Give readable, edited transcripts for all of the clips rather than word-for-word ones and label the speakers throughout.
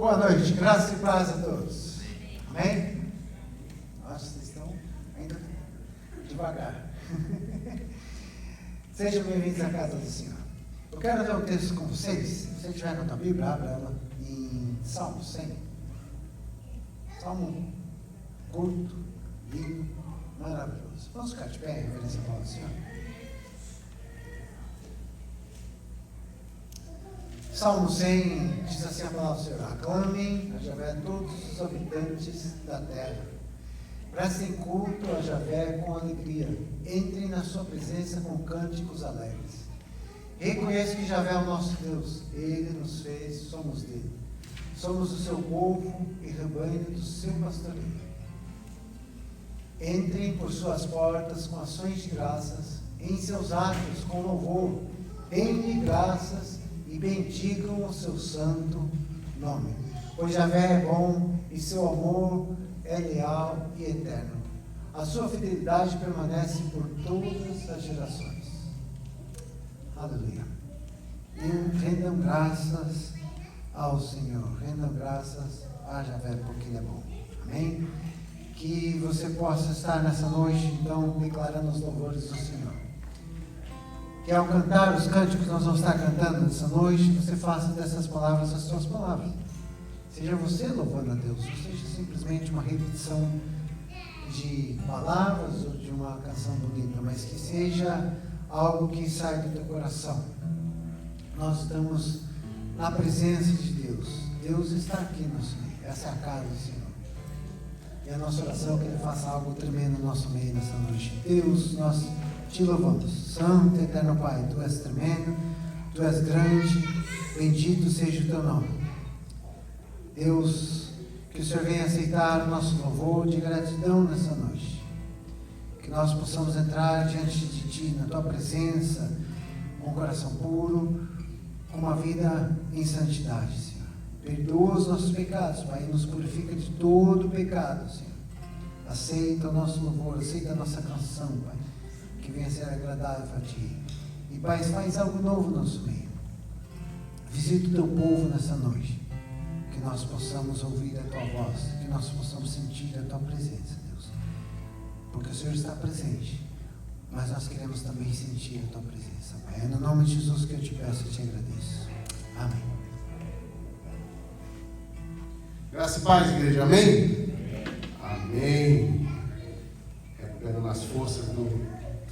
Speaker 1: Boa noite, graça e paz a todos. Amém? Nossa, vocês estão ainda devagar. Sejam bem-vindos à casa do Senhor. Eu quero ler um texto com vocês. Se você tiver na tua Bíblia, abra ela em Salmo 100. Salmo curto, lindo, maravilhoso. Vamos ficar de pé em reverência à palavra do Senhor. Salmo 100 diz assim a palavra do Senhor: aclamem a Javé todos os habitantes da terra. Prestem culto a Javé com alegria. Entrem na sua presença com cânticos alegres. Reconheça que Javé é o nosso Deus. Ele nos fez, somos dele. Somos o seu povo e rebanho do seu pastoreio. Entrem por suas portas com ações de graças, em seus atos com louvor. Deem-lhe graças e bendigam o seu santo nome. Pois Javé é bom e seu amor é leal e eterno. A sua fidelidade permanece por todas as gerações. Aleluia. E rendam graças ao Senhor. Rendam graças a Javé, porque Ele é bom. Amém? Que você possa estar nessa noite, então, declarando os louvores do Senhor. Que ao cantar os cânticos que nós vamos estar cantando nessa noite, você faça dessas palavras as suas palavras. Seja você louvando a Deus, ou seja simplesmente uma repetição de palavras ou de uma canção bonita, mas que seja algo que sai do teu coração. Nós estamos na presença de Deus. Deus está aqui no nosso meio. Essa é a casa do Senhor. E a nossa oração é que Ele faça algo tremendo no nosso meio nessa noite. Deus, nós te louvamos. Santo e eterno Pai, Tu és tremendo, Tu és grande, bendito seja o Teu nome. Deus, que o Senhor venha aceitar o nosso louvor de gratidão nessa noite. Que nós possamos entrar diante de Ti, na Tua presença, com um coração puro, com uma vida em santidade, Senhor. Perdoa os nossos pecados, Pai, e nos purifica de todo pecado, Senhor. Aceita o nosso louvor, aceita a nossa canção, Pai, que venha ser agradável a Ti. E, Pai, faz algo novo no nosso meio. Visita o Teu povo nessa noite. Que nós possamos ouvir a Tua voz, que nós possamos sentir a Tua presença, Deus. Porque o Senhor está presente, mas nós queremos também sentir a Tua presença, Pai. É no nome de Jesus que eu te peço e te agradeço. Amém.
Speaker 2: Graça e paz, igreja. Amém? Amém. Recuperando as forças do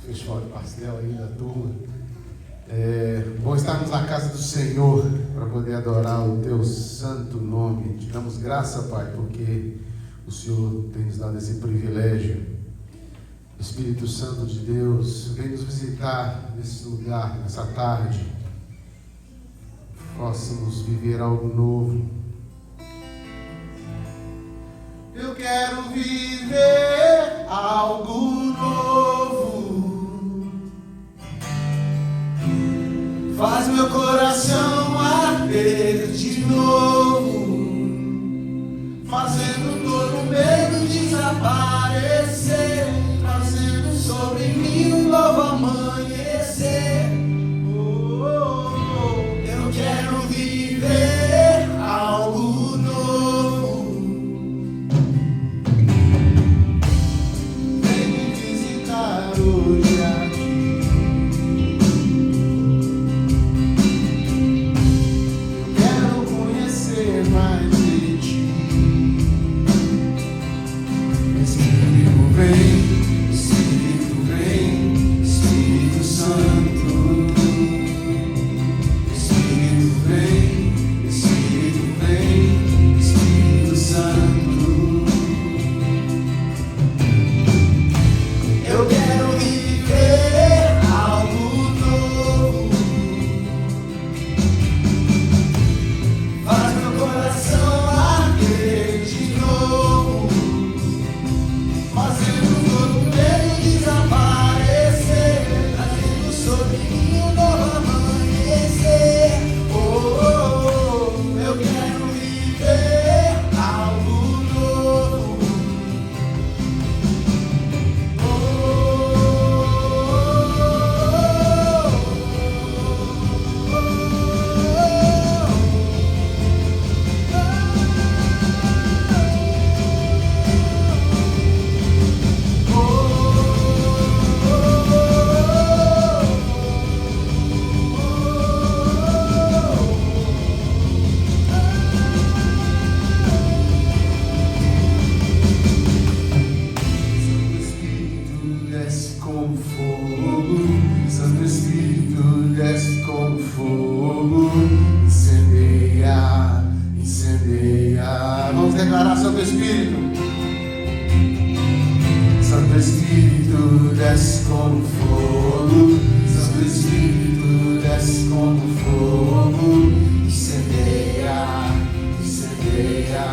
Speaker 2: festival de pastel aí da turma. Bom estarmos na casa do Senhor para poder adorar o Teu santo nome. Te damos graça, Pai, porque o Senhor tem nos dado esse privilégio. Espírito Santo de Deus, vem nos visitar nesse lugar, nessa tarde. Possamos viver algo novo. Eu quero viver algo novo. Faz meu coração arder de novo, fazendo todo medo desaparecer, trazendo sobre mim um novo amanhecer. Eu quero viver algo novo. Vem me visitar hoje aqui. Mais de Ti. Espírito vem, Espírito vem, Espírito Santo. Espírito vem, Espírito vem, Espírito Santo. Eu quero viver algo novo. Faz meu coração declarar Santo Espírito. Santo Espírito desce como fogo, Santo Espírito desce como fogo, incendeia, incendeia.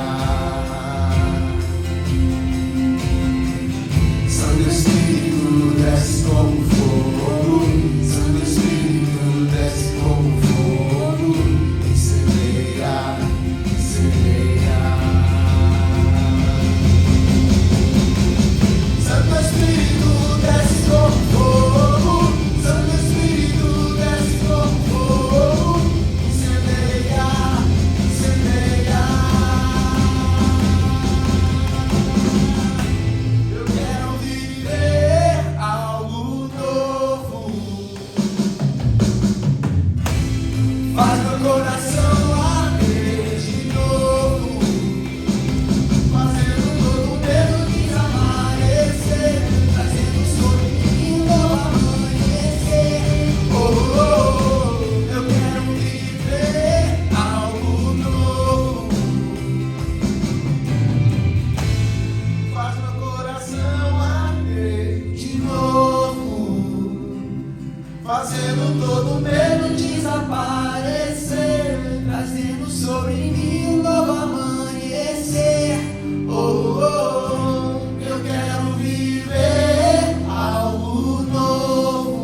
Speaker 2: Santo Espírito desce como fogo, Santo Espírito desce como fogo, incendeia, incendeia. Santo Espírito desce como fogo, Santo Espírito desce como fogo, incendeia, incendeia. Eu quero viver algo novo, faz meu coração arder de novo, fazendo todo medo desaparecer, trazendo sobre mim um novo amanhecer. Oh, oh, oh, eu quero viver algo novo, faz meu coração arder de novo, fazendo todo medo desaparecer, trazendo sobre mim um novo amanhecer. Oh, oh, oh, eu quero viver algo novo.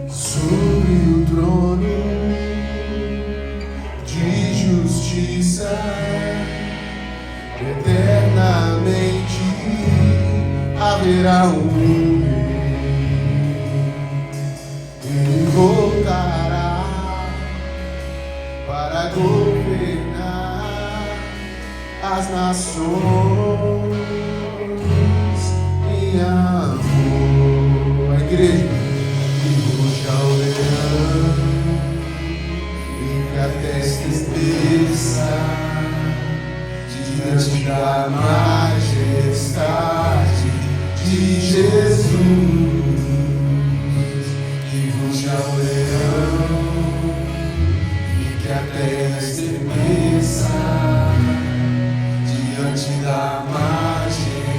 Speaker 2: Sobre o trono de justiça, eternamente haverá um rei. Ele voltará para governar as nações em amor. A igreja. Ao leão, e que a testa espeça diante da majestade de Jesus. Que ruge ao leão, e que a terra estremeça diante da majestade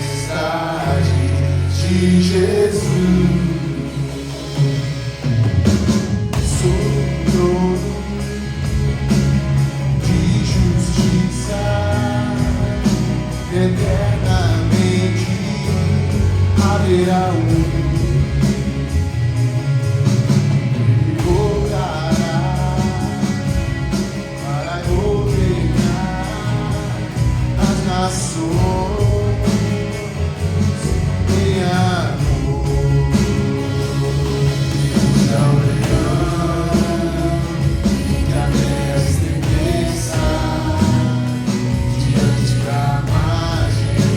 Speaker 2: de Jesus. De justiça, eternamente haverá um. Ele voltará para governar as nações em amor. Diante da majestade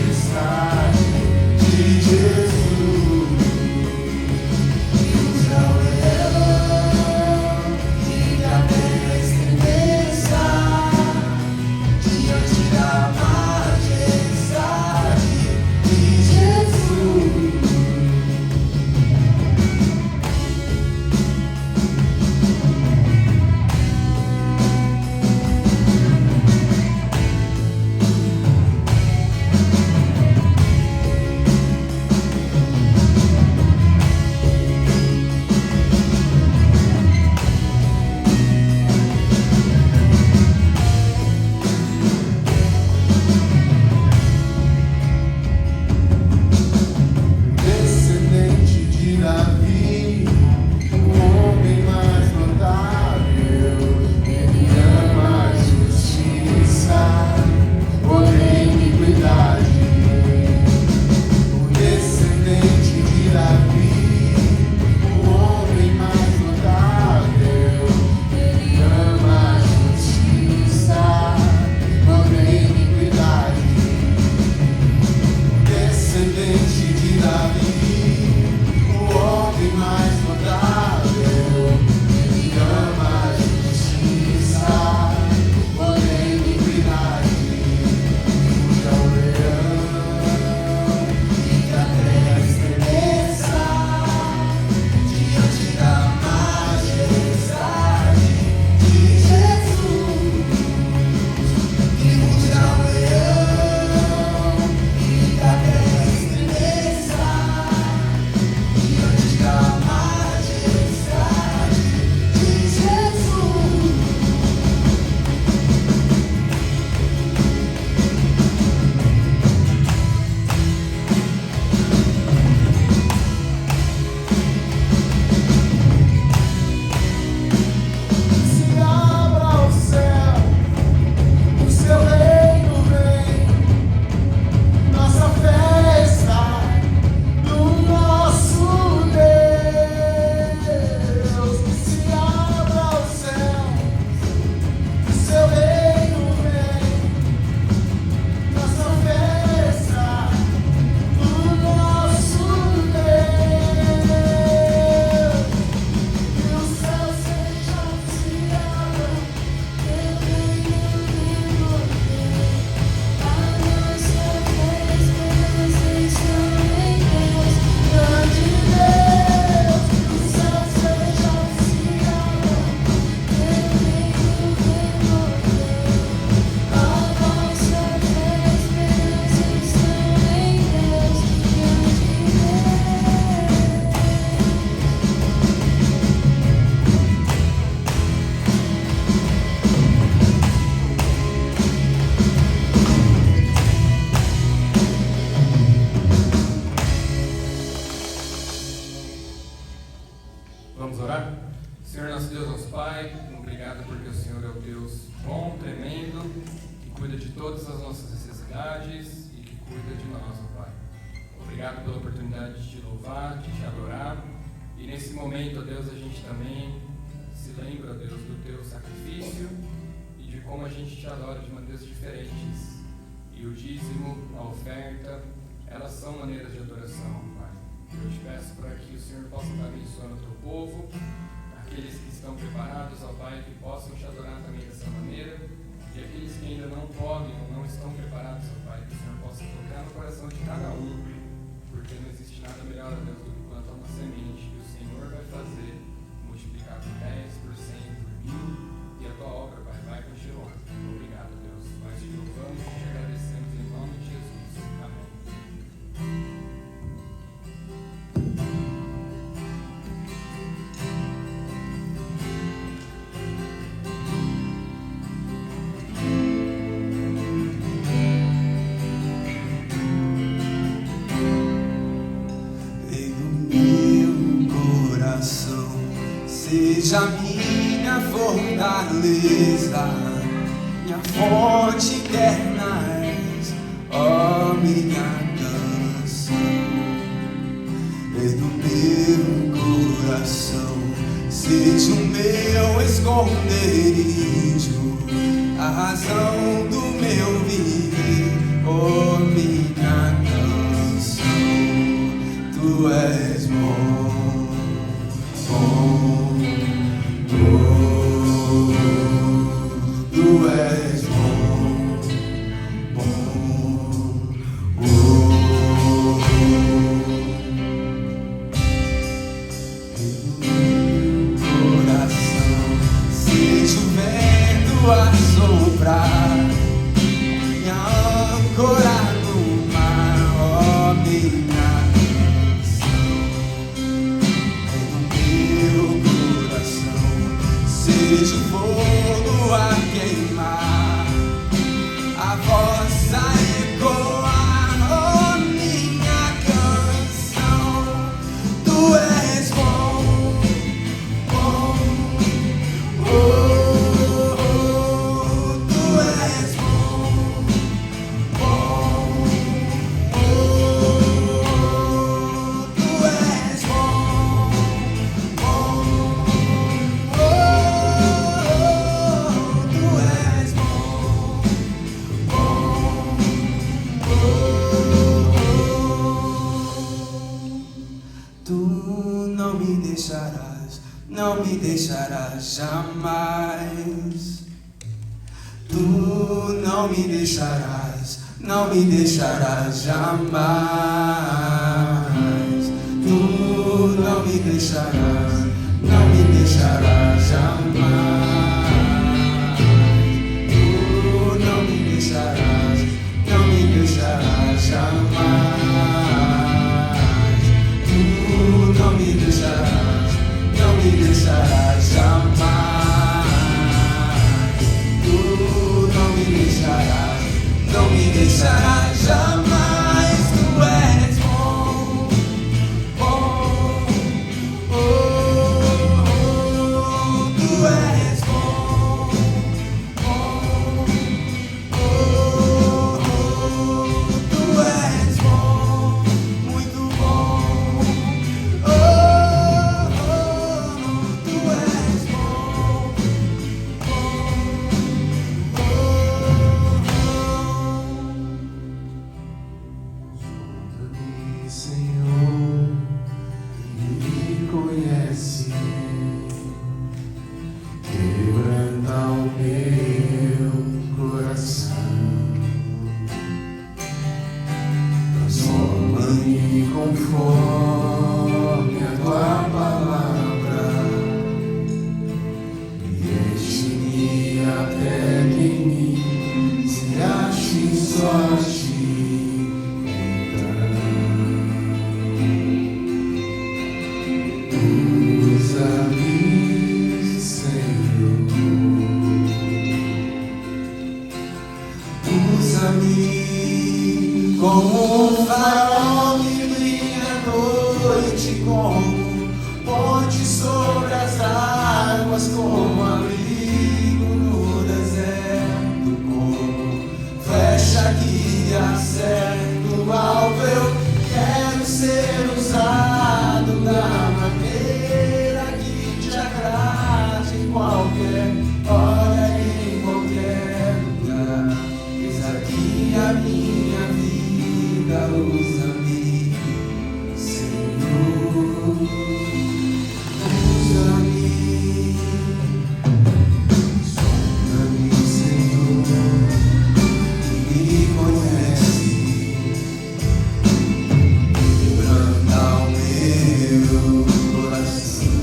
Speaker 3: as nossas necessidades e que cuida de nós, ó Pai. Obrigado pela oportunidade de te louvar, de te adorar. E nesse momento, ó Deus, a gente também se lembra, ó Deus, do teu sacrifício e de como a gente te adora de maneiras diferentes. E o dízimo, a oferta, elas são maneiras de adoração, Pai. Eu te peço para que o Senhor possa estar abençoando o teu povo, aqueles que estão preparados, ó Pai, que possam te adorar também dessa maneira, e aqueles que ainda não podem ou não estão preparados, ó Pai, que o Senhor possa tocar no coração de cada um, porque não existe nada melhor, ó Deus, do que plantar uma semente que o Senhor vai fazer multiplicar por 10, por 100, por 1000, e a tua obra, Pai, vai continuar. Obrigado, Deus. Nós te louvamos e te agradecemos em nome de Jesus. Amém.
Speaker 4: Seja minha fortaleza, minha fonte eterna és, ó minha canção. Lei do meu coração, seja o meu esconderijo, a razão do meu viver, ó minha canção. Tu és bom. Tu és bom, meu coração, seja o vento a soprar, minha âncora no mar, ó minha canção. Meu coração, seja o fogo a queimar, a voz a ecoar, oh minha canção. Tu és bom, bom, oh, oh, tu és bom, bom, oh, tu és bom, bom, oh, tu és bom, tu não me deixarás, não me deixarás jamais. Tu não me deixarás, não me deixarás jamais. Tu não me deixarás, não me deixarás jamais. Tu não me deixarás, não me deixarás jamais. Tu não me deixarás, não me deixarás jamais. Tu não me deixarás, não me deixarás jamais. Tu és bom, bom, oh, oh, tu és bom, bom, oh, oh, tu és bom, muito bom, oh, oh, tu és bom,
Speaker 2: Sonda-me, Senhor, e me conhece. Quebranta o meu coração. Transforma-me conforme a tua palavra e enche-me até que em mim se ache só a ti. Usa-me, Senhor, usa-me como um farol que brilha à noite, como ponte sobre as águas, como abrigo no deserto, como flecha
Speaker 4: que acerto o alvo. Eu quero ser usado da maneira que te agrade, em qualquer hora, em qualquer lugar. Eis aqui a minha vida, usa-me, Senhor, usa-me. Sonda-me, Senhor, que me conhece, quebranta o meu coração,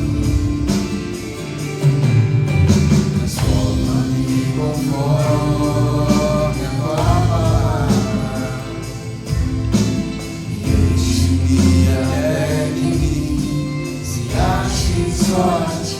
Speaker 4: transforma-me conforme a tua palavra, e enche-me até que me se ache só a ti.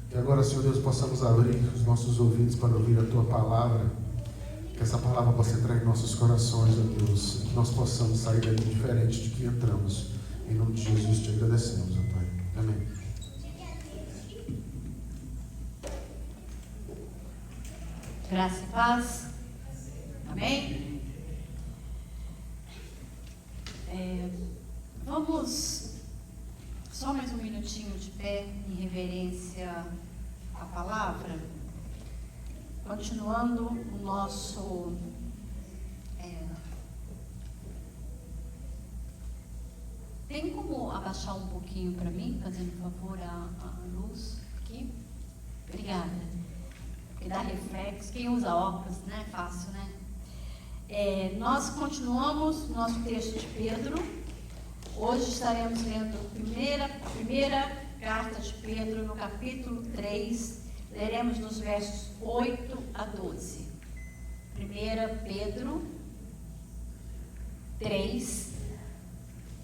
Speaker 2: Que agora, Senhor Deus, possamos abrir os nossos ouvidos para ouvir a Tua palavra. Que essa palavra possa entrar em nossos corações, ó Deus, que nós possamos sair daqui diferente de que entramos. Em nome de Jesus te agradecemos, ó Pai. Amém.
Speaker 5: Graça e paz. Amém? Vamos só mais um minutinho de pé em reverência à palavra. Continuando o nosso tem como abaixar um pouquinho para mim, fazendo favor a luz aqui? Obrigada. Porque dá reflexo. Quem usa óculos, né? Fácil, né? Nós continuamos nosso texto de Pedro. Hoje estaremos lendo a primeira carta de Pedro, no capítulo 3. Leremos nos versos 8 a 12. 1 Pedro 3,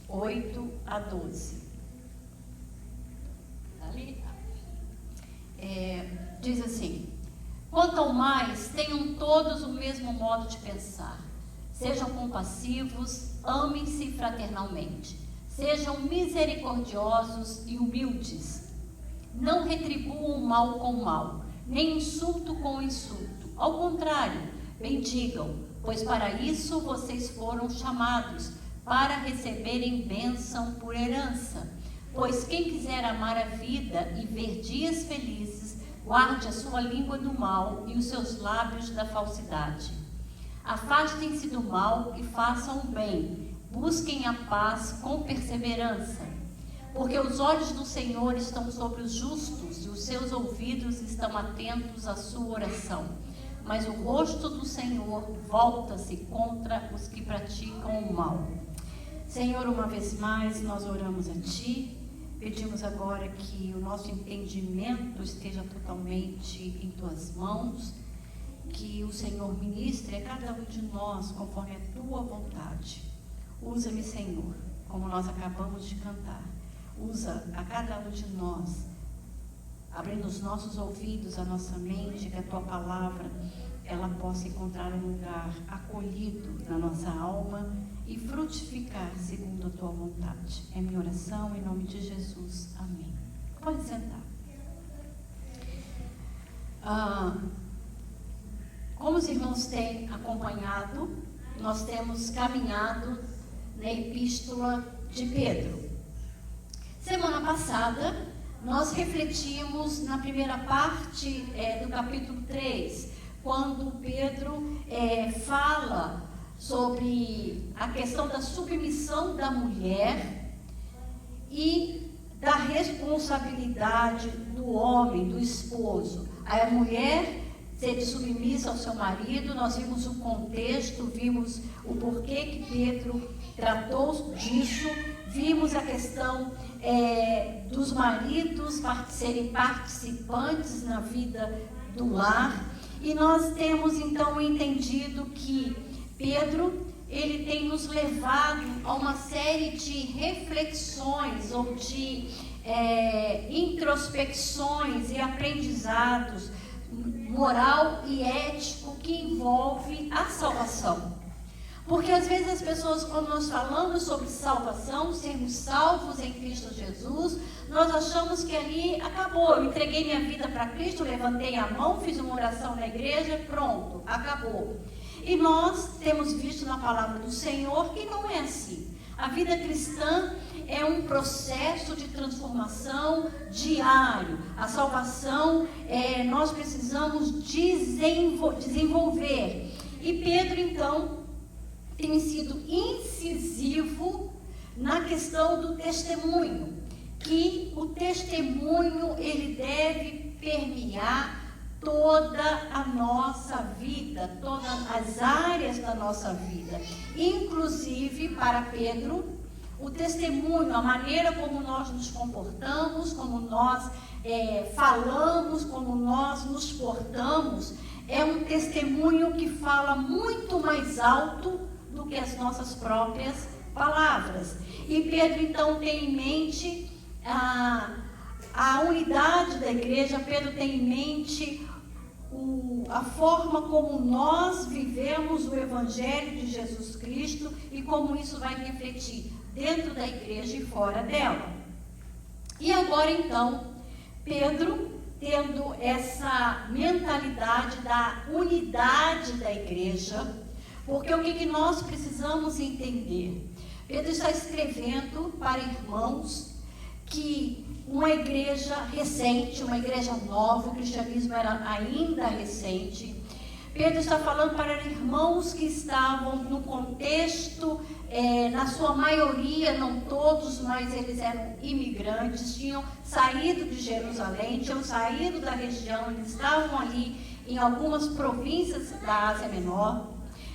Speaker 5: 8 a 12. Está ali? Diz assim: quanto ao mais, tenham todos o mesmo modo de pensar. Sejam compassivos, amem-se fraternalmente. Sejam misericordiosos e humildes. Não retribuam mal com mal, nem insulto com insulto. Ao contrário, bendigam, pois para isso vocês foram chamados, para receberem bênção por herança. Pois quem quiser amar a vida e ver dias felizes, guarde a sua língua do mal e os seus lábios da falsidade. Afastem-se do mal e façam o bem. Busquem a paz com perseverança. Porque os olhos do Senhor estão sobre os justos e os seus ouvidos estão atentos à sua oração. Mas o rosto do Senhor volta-se contra os que praticam o mal. Senhor, uma vez mais nós oramos a Ti. Pedimos agora que o nosso entendimento esteja totalmente em Tuas mãos. Que o Senhor ministre a cada um de nós conforme a Tua vontade. Usa-me, Senhor, como nós acabamos de cantar. Usa a cada um de nós, abrindo os nossos ouvidos, a nossa mente, que a Tua palavra ela possa encontrar um lugar acolhido na nossa alma e frutificar segundo a Tua vontade. É minha oração em nome de Jesus. Amém. Pode sentar. Como os irmãos têm acompanhado, nós temos caminhado na Epístola de Pedro. Semana passada, nós refletimos na primeira parte do capítulo 3, quando Pedro fala sobre a questão da submissão da mulher e da responsabilidade do homem, do esposo. A mulher ser submissa ao seu marido. Nós vimos o contexto, vimos o porquê que Pedro tratou disso, vimos a questão dos maridos serem participantes na vida do lar, e nós temos então entendido que Pedro, ele tem nos levado a uma série de reflexões ou de introspecções e aprendizados moral e ético que envolve a salvação. Porque às vezes as pessoas, quando nós falamos sobre salvação, sermos salvos em Cristo Jesus, nós achamos que ali acabou. Eu entreguei minha vida para Cristo, levantei a mão, fiz uma oração na igreja, pronto, acabou. E nós temos visto na palavra do Senhor que não é assim. A vida cristã é um processo de transformação diário. A salvação, nós precisamos desenvolver. E Pedro, então, tem sido incisivo na questão do testemunho, que o testemunho ele deve permear toda a nossa vida, todas as áreas da nossa vida. Inclusive, para Pedro, o testemunho, a maneira como nós nos comportamos, como nós falamos, como nós nos portamos, é um testemunho que fala muito mais alto do que as nossas próprias palavras. E Pedro, então, tem em mente a unidade da igreja. Pedro tem em mente a forma como nós vivemos o Evangelho de Jesus Cristo e como isso vai refletir dentro da igreja e fora dela. E agora então, Pedro, tendo essa mentalidade da unidade da igreja, porque o que nós precisamos entender? Pedro está escrevendo para irmãos que uma igreja recente, uma igreja nova, o cristianismo era ainda recente. Pedro está falando para irmãos que estavam no contexto, na sua maioria, não todos, mas eles eram imigrantes, tinham saído de Jerusalém, tinham saído da região, eles estavam ali em algumas províncias da Ásia Menor.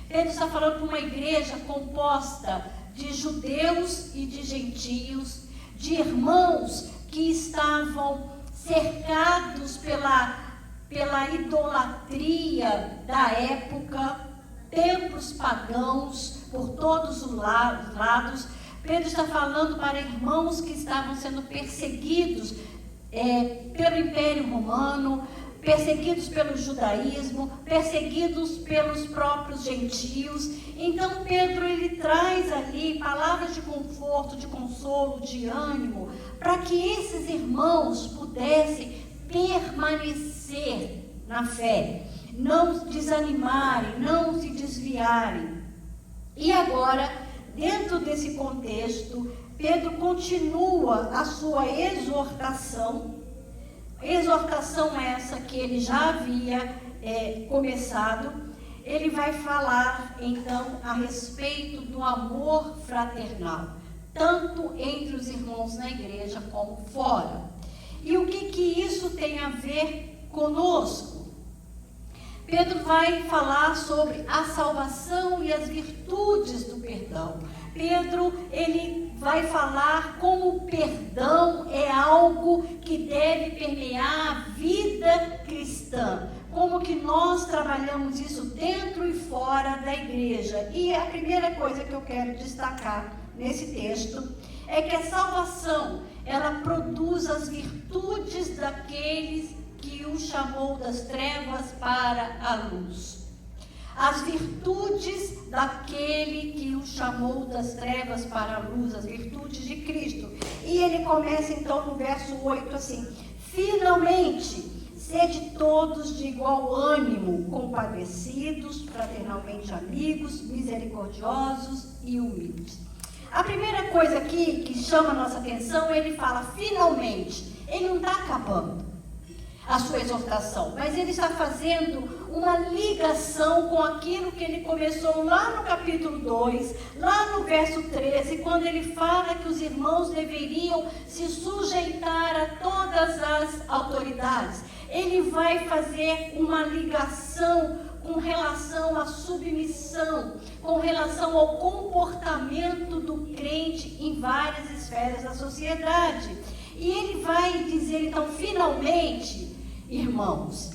Speaker 5: Pedro está falando para uma igreja composta de judeus e de gentios, de irmãos que estavam cercados pela idolatria da época, templos pagãos por todos os lados. Pedro está falando para irmãos que estavam sendo perseguidos pelo Império Romano, perseguidos pelo judaísmo, perseguidos pelos próprios gentios. Então Pedro, ele traz ali palavras de conforto, de consolo, de ânimo, para que esses irmãos pudessem permanecer na fé, não desanimarem, não se desviarem. E agora, dentro desse contexto, Pedro continua a sua exortação essa que ele já havia começado. Ele vai falar então a respeito do amor fraternal, tanto entre os irmãos na igreja como fora. E o que isso tem a ver conosco? Pedro vai falar sobre a salvação e as virtudes do perdão. Pedro, ele vai falar como o perdão é algo que deve permear a vida cristã, como que nós trabalhamos isso dentro e fora da igreja. E a primeira coisa que eu quero destacar nesse texto é que a salvação, ela produz as virtudes daqueles que o chamou das trevas para a luz. As virtudes daquele que o chamou das trevas para a luz, as virtudes de Cristo. E ele começa então no verso 8 assim: finalmente, sede todos de igual ânimo, compadecidos, fraternalmente amigos, misericordiosos e humildes. A primeira coisa aqui que chama a nossa atenção, ele fala finalmente. Ele não está acabando a sua exortação, mas ele está fazendo uma ligação com aquilo que ele começou lá no capítulo 2, lá no verso 13, quando ele fala que os irmãos deveriam se sujeitar a todas as autoridades. Ele vai fazer uma ligação com relação à submissão, com relação ao comportamento do crente em várias esferas da sociedade. E ele vai dizer então, finalmente, irmãos,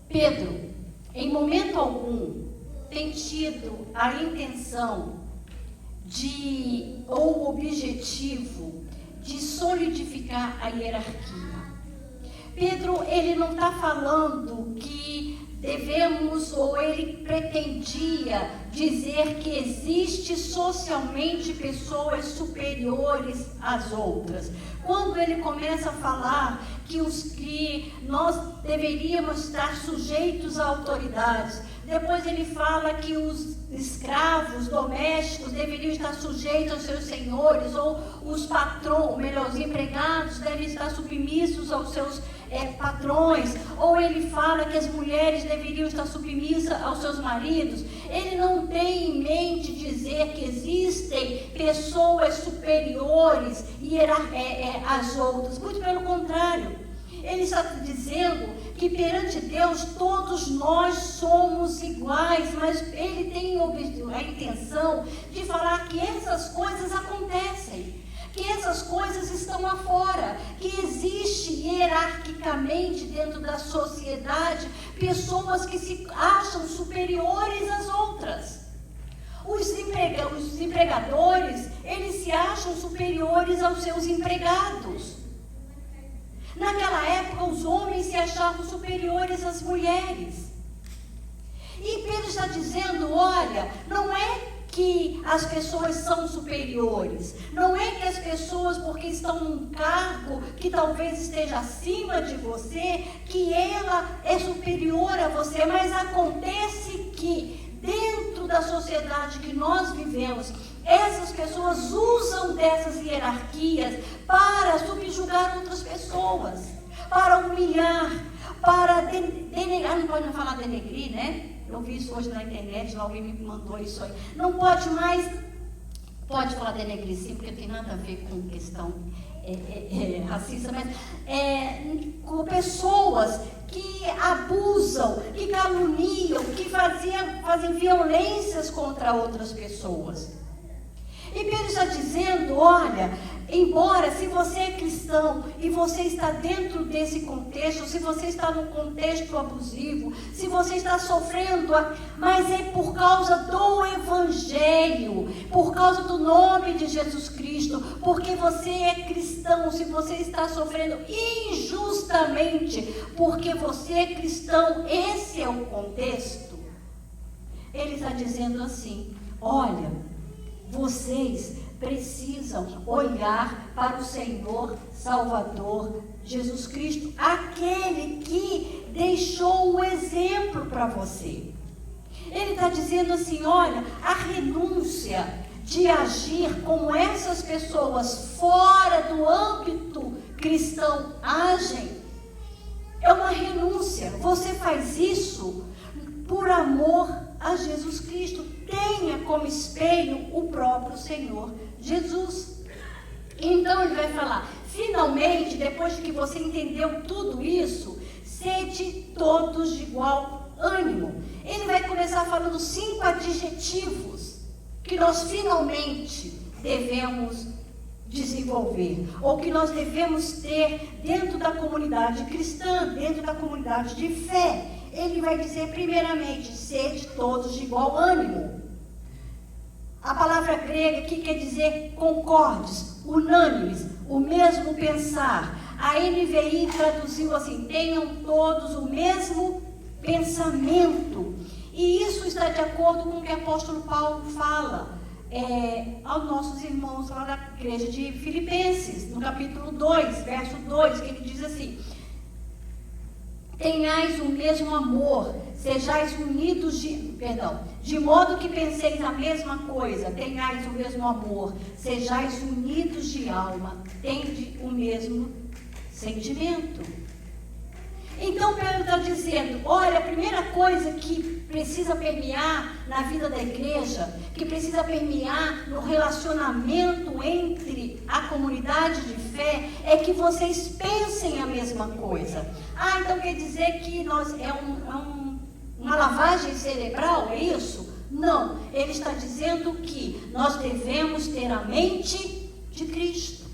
Speaker 5: Pedro, em momento algum, tem tido a intenção ou o objetivo de solidificar a hierarquia. Pedro, ele não está falando que devemos, ou ele pretendia dizer que existe socialmente pessoas superiores às outras. Quando ele começa a falar que nós deveríamos estar sujeitos a autoridades, depois ele fala que os escravos domésticos deveriam estar sujeitos aos seus senhores, ou os os empregados devem estar submissos aos seus patrões, ou ele fala que as mulheres deveriam estar submissas aos seus maridos. Ele não tem em mente dizer que existem pessoas superiores às outras, muito pelo contrário. Ele está dizendo que perante Deus todos nós somos iguais, mas ele tem a intenção de falar que essas coisas acontecem, que essas coisas estão lá fora, que existe hierarquicamente dentro da sociedade pessoas que se acham superiores às outras. Os empregadores, eles se acham superiores aos seus empregados. Naquela época, os homens se achavam superiores às mulheres. E Pedro está dizendo, olha, não é que as pessoas são superiores, não é que as pessoas, porque estão num cargo que talvez esteja acima de você, que ela é superior a você, mas acontece que dentro da sociedade que nós vivemos, essas pessoas usam dessas hierarquias para subjugar outras pessoas, para humilhar, para denegrar, não pode falar denegrir, né? Eu vi isso hoje na internet, alguém me mandou isso aí. Não pode mais, pode falar denegrir sim, porque tem nada a ver com questão racista, mas com pessoas que abusam, que caluniam, que fazem violências contra outras pessoas. E Pedro está dizendo, olha, embora se você é cristão e você está dentro desse contexto, se você está num contexto abusivo, se você está sofrendo, mas é por causa do Evangelho, por causa do nome de Jesus Cristo, porque você é cristão, se você está sofrendo injustamente, porque você é cristão, esse é o contexto. Ele está dizendo assim, olha, vocês precisam olhar para o Senhor Salvador Jesus Cristo, aquele que deixou um exemplo para você. Ele está dizendo assim, olha, a renúncia de agir como essas pessoas fora do âmbito cristão agem, é uma renúncia. Você faz isso por amor a Jesus Cristo. Tenha como espelho o próprio Senhor Jesus. Então ele vai falar, finalmente, depois de que você entendeu tudo isso, sede todos de igual ânimo. Ele vai começar falando 5 adjetivos que nós finalmente devemos desenvolver, ou que nós devemos ter dentro da comunidade cristã, dentro da comunidade de fé. Ele vai dizer primeiramente, sede todos de igual ânimo. A palavra grega que quer dizer concordes, unânimes, o mesmo pensar. A NVI traduziu assim, tenham todos o mesmo pensamento. E isso está de acordo com o que o apóstolo Paulo fala aos nossos irmãos lá da igreja de Filipenses, no capítulo 2, verso 2, que ele diz assim, tenhais o mesmo amor, sejais unidos de modo que penseis a mesma coisa, tenhais o mesmo amor, sejais unidos de alma, tende o mesmo sentimento. Então Pedro está dizendo, olha, a primeira coisa que precisa permear na vida da igreja, que precisa permear no relacionamento entre a comunidade de fé, é que vocês pensem a mesma coisa. Então quer dizer que uma lavagem cerebral, é isso? Não, ele está dizendo que nós devemos ter a mente de Cristo.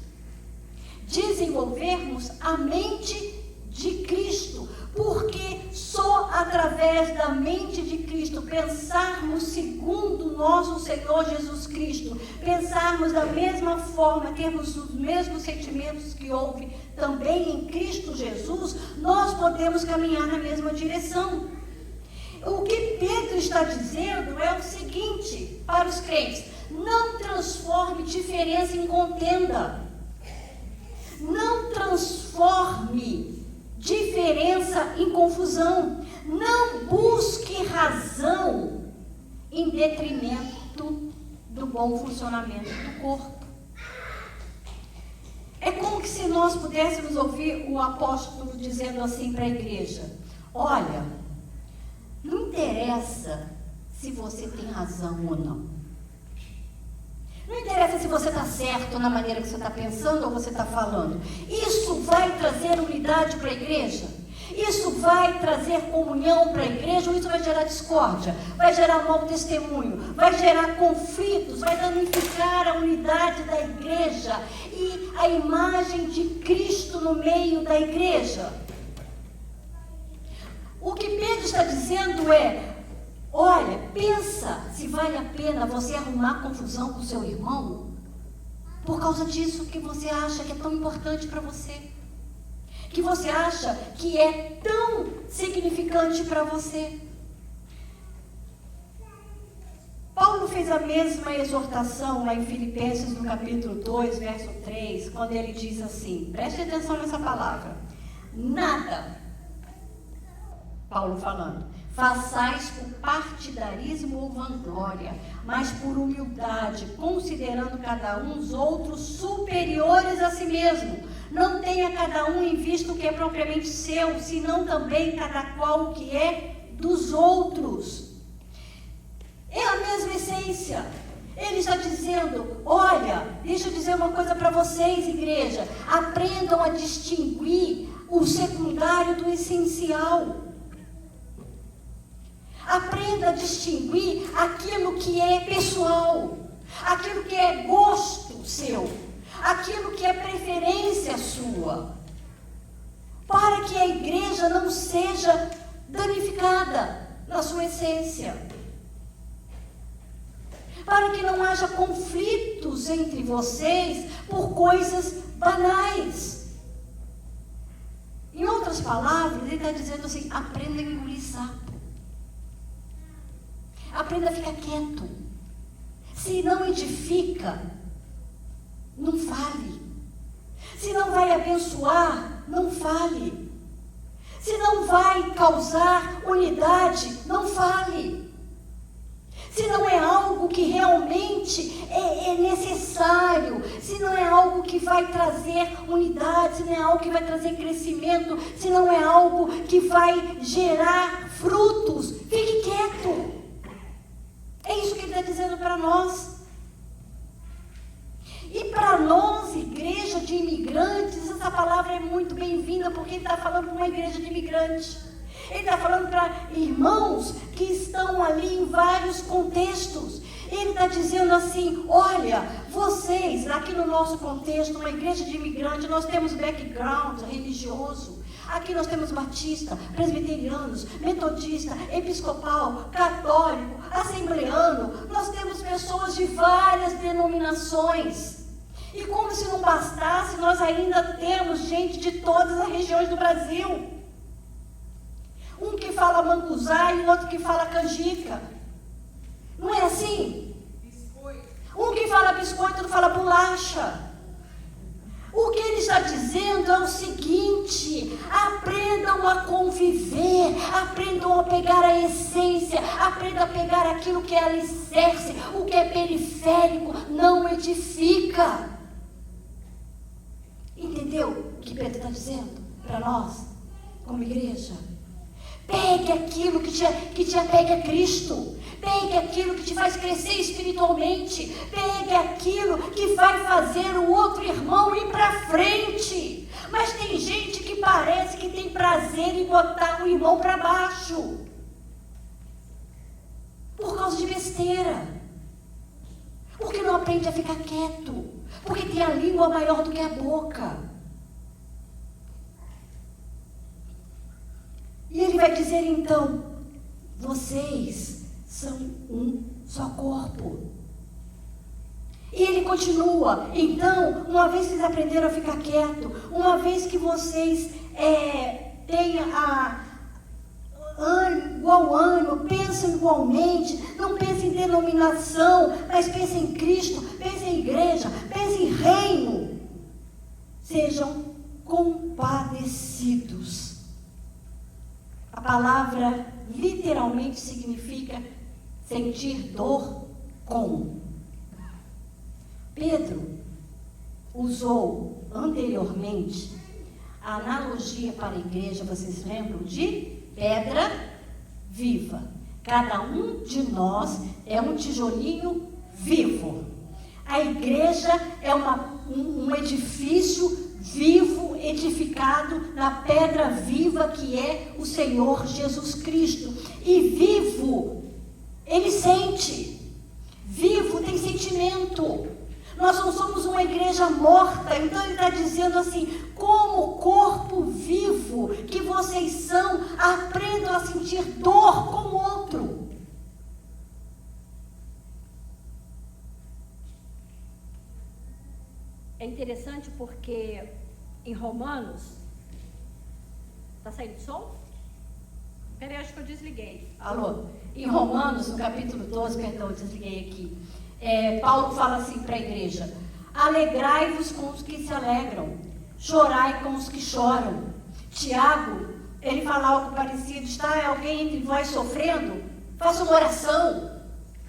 Speaker 5: Desenvolvermos a mente de Cristo, porque só através da mente de Cristo, pensarmos segundo o nosso Senhor Jesus Cristo, pensarmos da mesma forma, termos os mesmos sentimentos que houve também em Cristo Jesus, nós podemos caminhar na mesma direção. O que Pedro está dizendo é o seguinte para os crentes: não transforme diferença em contenda, não transforme diferença em confusão, não busque razão em detrimento do bom funcionamento do corpo. É como que se nós pudéssemos ouvir o apóstolo dizendo assim para a igreja: olha, não interessa se você tem razão ou não. Não interessa se você está certo na maneira que você está pensando ou você está falando. Isso vai trazer unidade para a igreja? Isso vai trazer comunhão para a igreja? Ou isso vai gerar discórdia? Vai gerar mau testemunho? Vai gerar conflitos? Vai danificar a unidade da igreja e a imagem de Cristo no meio da igreja? O que Pedro está dizendo é: olha, pensa se vale a pena você arrumar confusão com o seu irmão por causa disso que você acha que é tão importante para você. que você acha que é tão significante para você. Paulo fez a mesma exortação lá em Filipenses, no capítulo 2, verso 3, quando ele diz assim, preste atenção nessa palavra: nada, Paulo falando, façais por partidarismo ou vanglória, mas por humildade, considerando cada um os outros superiores a si mesmo. Não tenha cada um em vista o que é propriamente seu, senão também cada qual o que é dos outros. É a mesma essência. Ele está dizendo, olha, deixa eu dizer uma coisa para vocês, igreja, aprendam a distinguir o secundário do essencial. Aprenda a distinguir aquilo que é pessoal, aquilo que é gosto seu, aquilo que é preferência sua, para que a igreja não seja danificada na sua essência, para que não haja conflitos entre vocês por coisas banais. Em outras palavras, ele está dizendo assim, aprenda a engolir sapo. Aprenda a ficar quieto. Se não edifica, não fale. Se não vai abençoar, não fale. Se não vai causar unidade, não fale. Se não é algo que realmente é necessário, se não é algo que vai trazer unidade, se não é algo que vai trazer crescimento, se não é algo que vai gerar frutos, fique quieto. É isso que ele está dizendo para nós. E para nós, igreja de imigrantes, essa palavra é muito bem-vinda, porque ele está falando para uma igreja de imigrantes. Ele está falando para irmãos que estão ali em vários contextos. Ele está dizendo assim, olha, vocês, aqui no nosso contexto, uma igreja de imigrantes, nós temos background religioso. Aqui nós temos batista, presbiterianos, metodista, episcopal, católico, assembleano. Nós temos pessoas de várias denominações. E como se não bastasse, nós ainda temos gente de todas as regiões do Brasil. Um que fala manguzá e o outro que fala canjica. Não é assim? Biscoito. Um que fala biscoito, outro fala bolacha. O que ele está dizendo é o seguinte: aprendam a conviver, aprendam a pegar a essência, aprendam a pegar aquilo que é alicerce, o que é periférico, não edifica. Entendeu o que Pedro está dizendo para nós, como igreja? Pegue aquilo que te apega a Cristo. Pegue aquilo que te faz crescer espiritualmente. Pegue aquilo que vai fazer o outro irmão ir para frente. Mas tem gente que parece que tem prazer em botar o irmão para baixo. Por causa de besteira. Porque não aprende a ficar quieto. Porque tem a língua maior do que a boca. E ele vai dizer então, vocês são um só corpo. E ele continua, então, uma vez que vocês aprenderam a ficar quieto, uma vez que vocês têm igual ânimo, pensam igualmente, não pensem em denominação, mas pensem em Cristo, pensem em igreja, pensem em reino, sejam compadecidos. A palavra literalmente significa sentir dor com. Pedro usou anteriormente a analogia para a igreja, vocês lembram, de pedra viva. Cada um de nós é um tijolinho vivo. A igreja é um edifício vivo, edificado na pedra viva que é o Senhor Jesus Cristo. E vivo, ele sente. Vivo tem sentimento. Nós não somos uma igreja morta. Então ele está dizendo assim, como corpo vivo que vocês são, aprendam a sentir dor com o outro. É interessante porque em Romanos,
Speaker 6: Está saindo som? Peraí, acho que eu desliguei.
Speaker 5: Alô? Em Romanos, no capítulo 12, perdão, eu desliguei aqui. Paulo fala assim para a igreja: alegrai-vos com os que se alegram, chorai com os que choram. Tiago, ele fala algo parecido: está alguém entre vós sofrendo? Faça uma oração,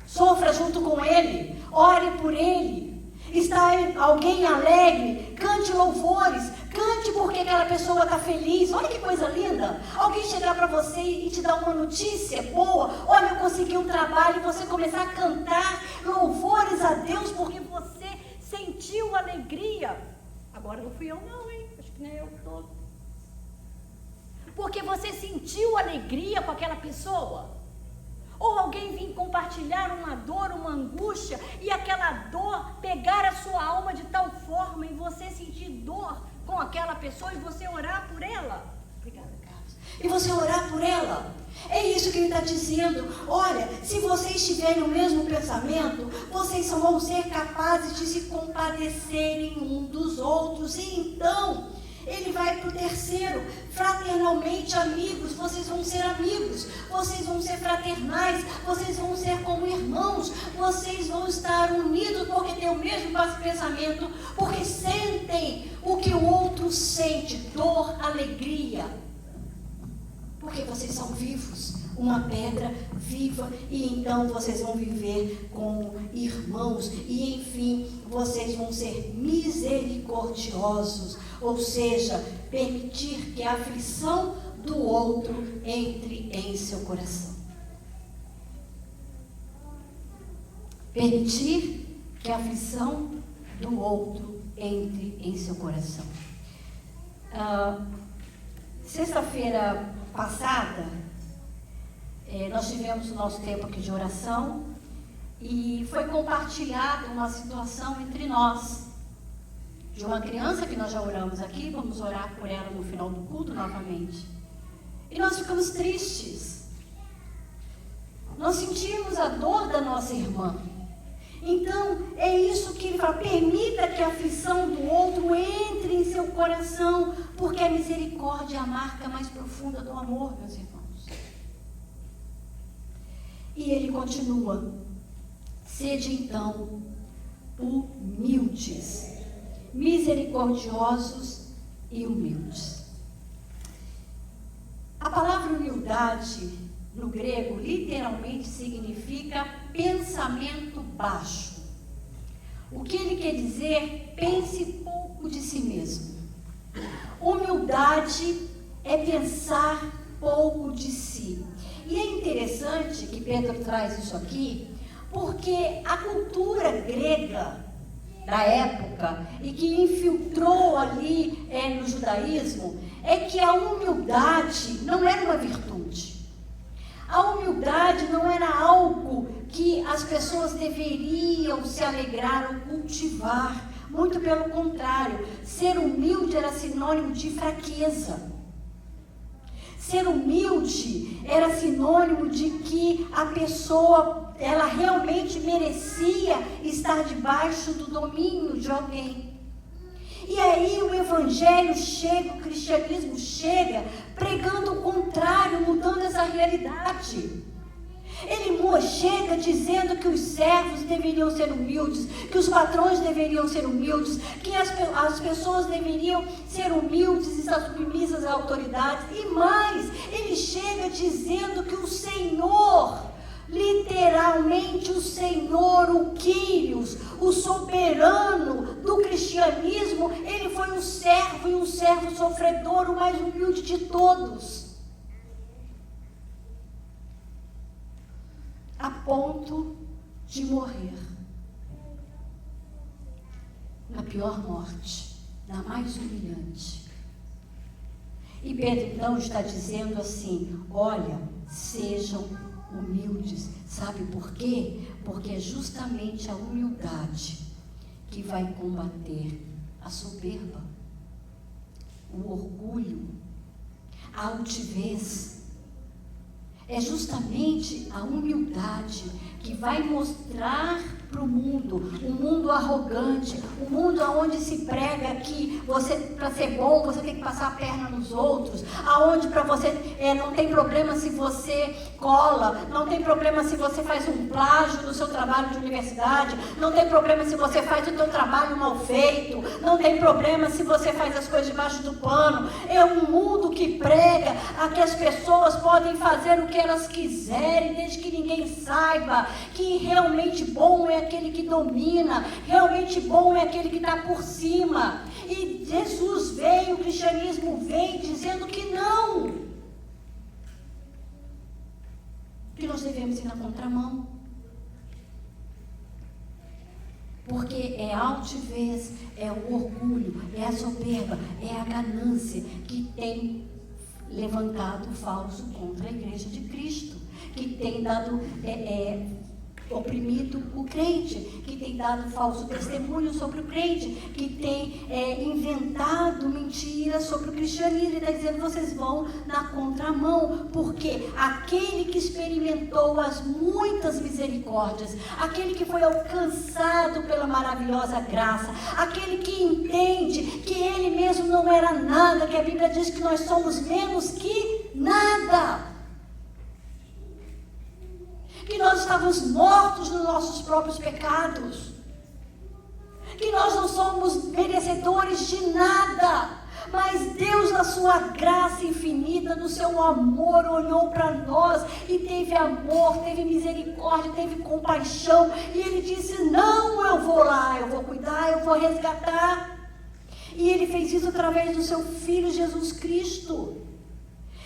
Speaker 5: sofra junto com ele, ore por ele. Está alguém alegre? Cante louvores, cante porque aquela pessoa está feliz. Olha que coisa linda, alguém chegar para você e te dar uma notícia boa: olha, eu consegui um trabalho, e você começar a cantar louvores a Deus porque você sentiu alegria. Agora não fui eu não, hein? Acho que nem eu todo. Porque você sentiu alegria com aquela pessoa. Ou alguém vir compartilhar uma dor, uma angústia, e aquela dor pegar a sua alma de tal forma e você sentir dor com aquela pessoa e você orar por ela. Obrigada, Carlos. E você orar por ela. É isso que ele está dizendo. Olha, se vocês tiverem o mesmo pensamento, vocês vão ser capazes de se compadecerem um dos outros. E então, ele vai para o terceiro: fraternalmente amigos. Vocês vão ser amigos, vocês vão ser fraternais, vocês vão ser como irmãos, vocês vão estar unidos porque têm o mesmo pensamento, porque sentem o que o outro sente, dor, alegria, porque vocês são vivos, uma pedra viva, e então vocês vão viver como irmãos, e enfim, vocês vão ser misericordiosos, ou seja, permitir que a aflição do outro entre em seu coração. Permitir que a aflição do outro entre em seu coração. Sexta-feira passada, nós tivemos o nosso tempo aqui de oração e foi compartilhada uma situação entre nós, de uma criança que nós já oramos aqui. Vamos orar por ela no final do culto novamente. E nós ficamos tristes. Nós sentimos a dor da nossa irmã. Então, é isso que ele fala: permita que a aflição do outro entre em seu coração, porque a misericórdia é a marca mais profunda do amor, meus irmãos. E ele continua: sede então humildes, misericordiosos e humildes. A palavra humildade no grego literalmente significa pensamento baixo. O que ele quer dizer? Pense pouco de si mesmo. Humildade é pensar pouco de si. E é interessante que Pedro traz isso aqui, porque a cultura grega da época e que infiltrou ali no judaísmo é que a humildade não era uma virtude. A humildade não era algo que as pessoas deveriam se alegrar ou cultivar. Muito pelo contrário, ser humilde era sinônimo de fraqueza. Ser humilde era sinônimo de que a pessoa, ela realmente merecia estar debaixo do domínio de alguém. E aí o evangelho chega, o cristianismo chega, pregando o contrário, mudando essa realidade. Ele chega dizendo que os servos deveriam ser humildes, que os patrões deveriam ser humildes, que as pessoas deveriam ser humildes e estar submissas às autoridades. E mais, ele chega dizendo que o Senhor, literalmente o Senhor, o Quírios, o soberano do cristianismo, ele foi um servo, e um servo sofredor, o mais humilde de todos. A ponto de morrer na pior morte, na mais humilhante. E Pedro então está dizendo assim: olha, sejam humildes. Sabe por quê? Porque é justamente a humildade que vai combater a soberba, o orgulho, a altivez. É justamente a humildade que vai mostrar para o mundo, um mundo arrogante, um mundo onde se prega que você, para ser bom, você tem que passar a perna nos outros, aonde para você não tem problema se você cola, não tem problema se você faz um plágio do seu trabalho de universidade, não tem problema se você faz o seu trabalho mal feito, não tem problema se você faz as coisas debaixo do pano. É um mundo que prega a que as pessoas podem fazer o que elas quiserem, desde que ninguém saiba que realmente bom é aquele que domina, realmente bom é aquele que está por cima. E Jesus veio, o cristianismo vem dizendo que não, que nós devemos ir na contramão, porque é a altivez, é o orgulho, é a soberba, é a ganância que tem levantado falso contra a igreja de Cristo, que tem dado oprimido o crente, que tem dado falso testemunho sobre o crente, que tem inventado mentiras sobre o cristianismo. Ele está dizendo: vocês vão na contramão, porque aquele que experimentou as muitas misericórdias, aquele que foi alcançado pela maravilhosa graça, aquele que entende que ele mesmo não era nada, que a Bíblia diz que nós somos menos que nada, que nós estávamos mortos nos nossos próprios pecados, que nós não somos merecedores de nada, mas Deus, na sua graça infinita, no seu amor, olhou para nós e teve amor, teve misericórdia, teve compaixão, e Ele disse: não, eu vou lá, eu vou cuidar, eu vou resgatar. E Ele fez isso através do seu Filho Jesus Cristo.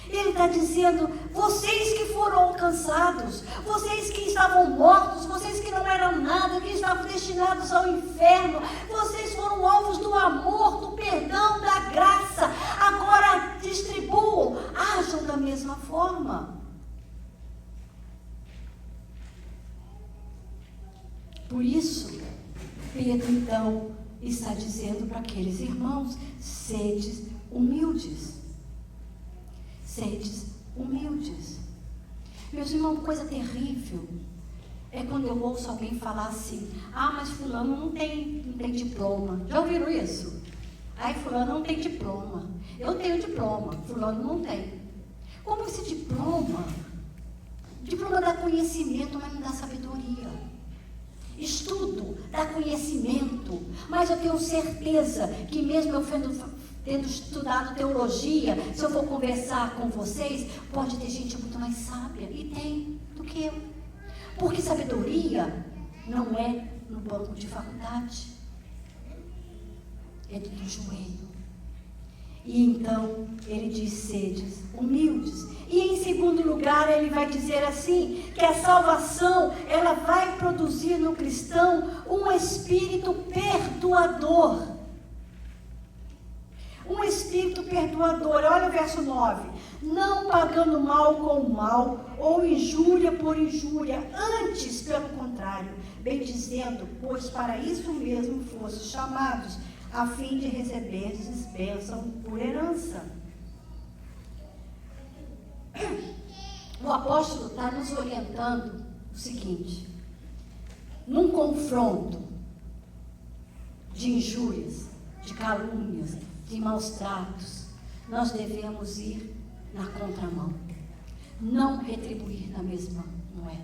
Speaker 5: Ele está dizendo: vocês que foram alcançados, vocês que estavam mortos, vocês que não eram nada, que estavam destinados ao inferno, vocês foram alvos do amor, do perdão, da graça. Agora distribuam, ajam da mesma forma. Por isso, Pedro então está dizendo para aqueles irmãos: sedes humildes. Sedes humildes. Meus irmãos, coisa terrível é quando eu ouço alguém falar assim: ah, mas fulano não tem diploma. Já ouviram isso? Ai, fulano não tem diploma. Eu tenho diploma, fulano não tem. Como esse diploma? Diploma dá conhecimento, mas não dá sabedoria. Estudo dá conhecimento, mas eu tenho certeza que mesmo eu tendo estudado teologia, se eu for conversar com vocês, pode ter gente muito mais sábia, e tem, do que eu. Porque sabedoria não é no banco de faculdade, é do joelho. E então, ele diz: sedes humildes. E em segundo lugar, ele vai dizer assim, que a salvação, ela vai produzir no cristão um espírito perdoador. Um espírito perdoador. Olha o verso 9. Não pagando mal com mal, ou injúria por injúria, antes, pelo contrário, bem dizendo, pois para isso mesmo fostes chamados, a fim de receberdes bênção por herança. O apóstolo está nos orientando o seguinte: num confronto de injúrias, de calúnias, de maus tratos, nós devemos ir na contramão, não retribuir na mesma moeda,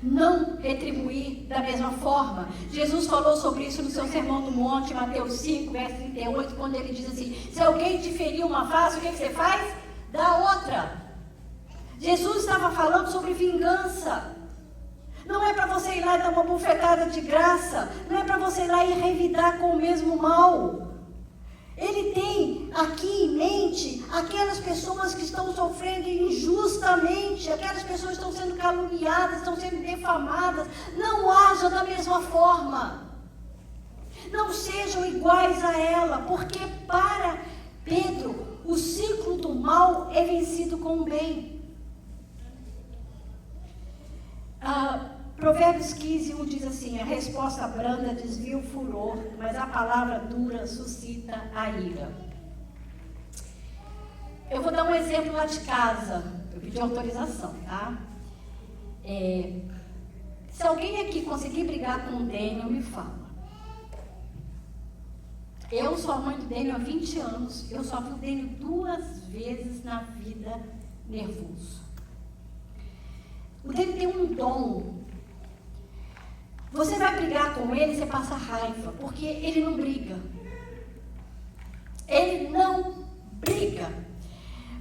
Speaker 5: não retribuir da mesma forma. Jesus falou sobre isso no seu Sermão do Monte, Mateus 5, verso 38, quando ele diz assim: se alguém te ferir uma face, o que você faz? Dá outra. Jesus estava falando sobre vingança. Não é para você ir lá e dar uma bufetada de graça, não é para você ir lá e revidar com o mesmo mal. Ele tem aqui em mente aquelas pessoas que estão sofrendo injustamente, aquelas pessoas que estão sendo caluniadas, estão sendo defamadas. Não haja da mesma forma. Não sejam iguais a ela, porque para Pedro o ciclo do mal é vencido com o bem. Provérbios 15:1 diz assim: a resposta branda desvia o furor, mas a palavra dura suscita a ira. Eu vou dar um exemplo lá de casa. Eu pedi autorização, tá? Se alguém aqui conseguir brigar com o Daniel, me fala. Eu sou a mãe do Daniel há 20 anos. Eu só vi o Daniel 2 vezes na vida nervoso. O Daniel tem um dom. Você vai brigar com ele, você passa raiva, porque ele não briga. Ele não briga.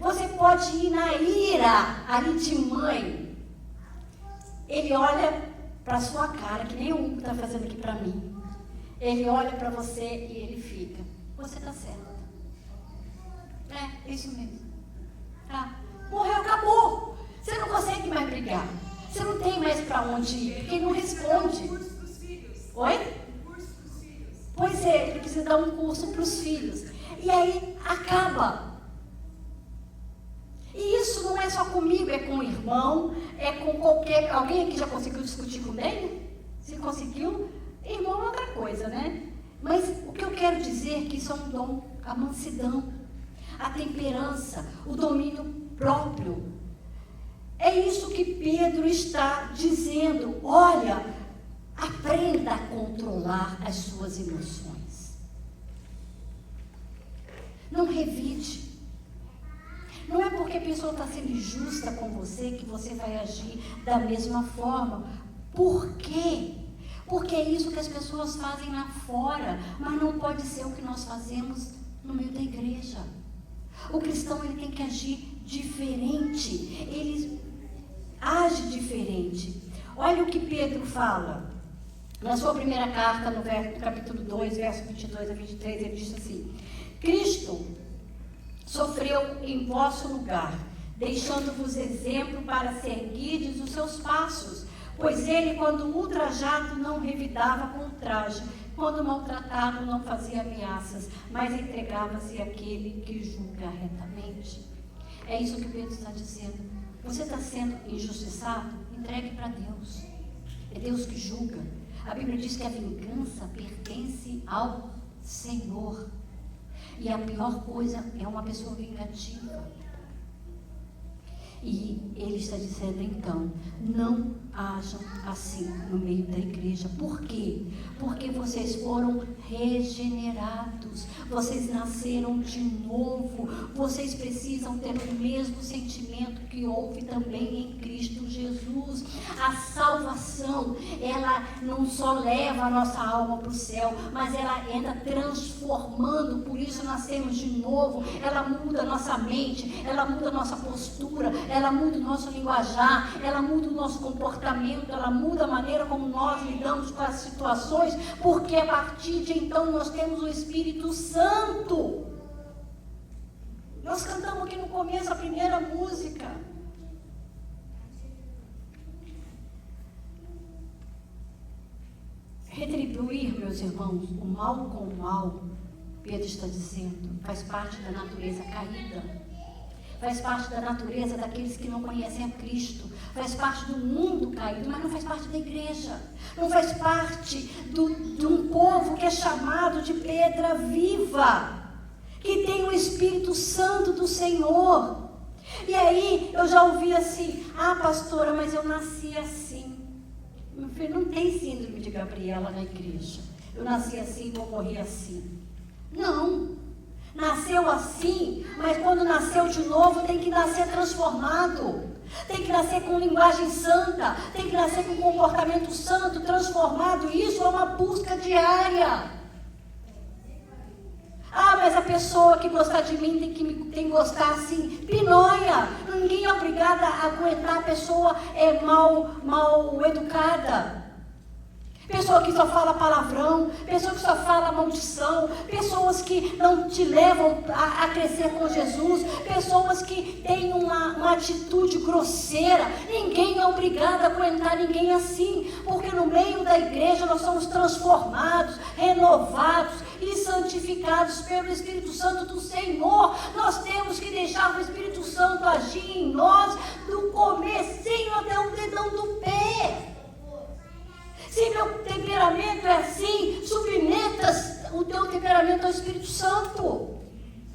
Speaker 5: Você pode ir na ira ali de mãe. Ele olha para sua cara, que nem o Hugo está fazendo aqui para mim. Ele olha para você e ele fica. Você está certa. É, isso mesmo. Tá. Morreu, acabou. Você não consegue mais brigar. Você não tem mais para onde ir, porque ele não responde. Oi? Pois é, ele precisa dar um curso para os filhos. E aí acaba. E isso não é só comigo, é com o irmão, é com qualquer... Alguém aqui já conseguiu discutir com ele? Se conseguiu, irmão é outra coisa, né? Mas o que eu quero dizer é que isso é um dom, a mansidão, a temperança, o domínio próprio. É isso que Pedro está dizendo. Olha, aprenda a controlar as suas emoções. Não revide. Não é porque a pessoa está sendo injusta com você que você vai agir da mesma forma. Por quê? Porque é isso que as pessoas fazem lá fora, mas não pode ser o que nós fazemos no meio da igreja. O cristão, ele tem que agir diferente. Ele age diferente. Olha o que Pedro fala. Na sua primeira carta, no capítulo 2, verso 22 a 23, ele diz assim: Cristo sofreu em vosso lugar, deixando-vos exemplo para seguirdes os seus passos. Pois ele, quando ultrajado, não revidava com ultraje, quando maltratado, não fazia ameaças, mas entregava-se àquele que julga retamente. É isso que Pedro está dizendo. Você está sendo injustiçado? Entregue para Deus. É Deus que julga. A Bíblia diz que a vingança pertence ao Senhor. E a pior coisa é uma pessoa vingativa. E ele está dizendo, então, não ajam assim no meio da igreja. Por quê? Porque vocês foram regenerados, vocês nasceram de novo, vocês precisam ter o mesmo sentimento que houve também em Cristo Jesus. A salvação, ela não só leva a nossa alma para o céu, mas ela entra transformando. Por isso nascemos de novo. Ela muda a nossa mente, ela muda a nossa postura, ela muda o nosso linguajar, ela muda o nosso comportamento, ela muda a maneira como nós lidamos com as situações, porque a partir de então nós temos o Espírito Santo. Nós cantamos aqui no começo a primeira música. Retribuir, meus irmãos, o mal com o mal, Pedro está dizendo, faz parte da natureza caída. Faz parte da natureza daqueles que não conhecem a Cristo. Faz parte do mundo caído, mas não faz parte da igreja. Não faz parte de um povo que é chamado de pedra viva, que tem o Espírito Santo do Senhor. E aí eu já ouvi assim: ah, pastora, mas eu nasci assim. Meu filho, não tem síndrome de Gabriela na igreja. Eu nasci assim, vou morrer assim. Não. Nasceu assim, mas quando nasceu de novo tem que nascer transformado. Tem que nascer com linguagem santa, tem que nascer com comportamento santo, transformado. Isso é uma busca diária. Ah, mas a pessoa que gostar de mim tem que gostar assim. Pinóia. Ninguém é obrigada a aguentar a pessoa mal educada. Pessoa que só fala palavrão, pessoa que só fala maldição, pessoas que não te levam a crescer com Jesus, pessoas que têm uma atitude grosseira. Ninguém é obrigado a aguentar ninguém assim, porque no meio da igreja nós somos transformados, renovados e santificados pelo Espírito Santo do Senhor. Nós temos que deixar o Espírito Santo agir em nós do comecinho até o dedão do pé. Se meu temperamento é assim, submeta o teu temperamento ao Espírito Santo.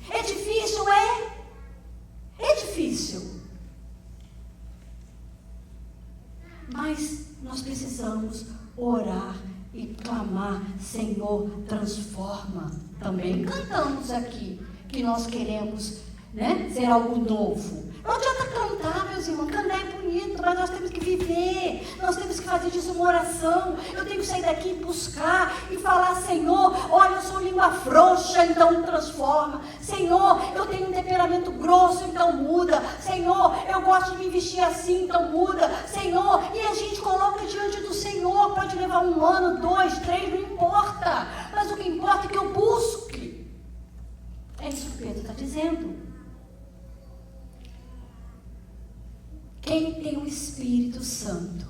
Speaker 5: É difícil, é? É difícil. Mas nós precisamos Senhor, transforma. Também cantamos aqui que nós queremos, né, ser algo novo. Não adianta cantar, meus irmãos, cantar é bonito, mas nós temos que viver, nós temos que fazer disso uma oração. Eu tenho que sair daqui e buscar e falar: Senhor, olha, eu sou língua frouxa, então transforma. Senhor, eu tenho um temperamento grosso, então muda. Senhor, eu gosto de me vestir assim, então muda. Senhor, e a gente coloca diante do Senhor, pode levar 1 ano, 2, 3, não importa, mas o que importa é que eu busque. É isso que Pedro está dizendo. Quem tem o Espírito Santo,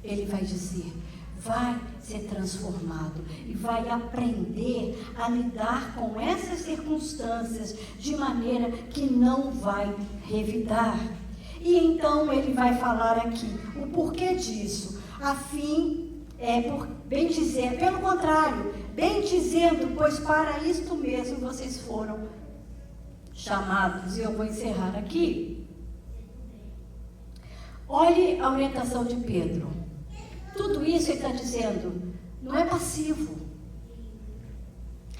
Speaker 5: ele vai dizer, vai ser transformado e vai aprender a lidar com essas circunstâncias de maneira que não vai revidar. E então ele vai falar aqui o porquê disso, a fim, por bem dizer, pelo contrário, bem dizendo, pois para isto mesmo vocês foram chamados. E eu vou encerrar aqui. Olhe a orientação de Pedro. Tudo isso ele está dizendo, não é passivo.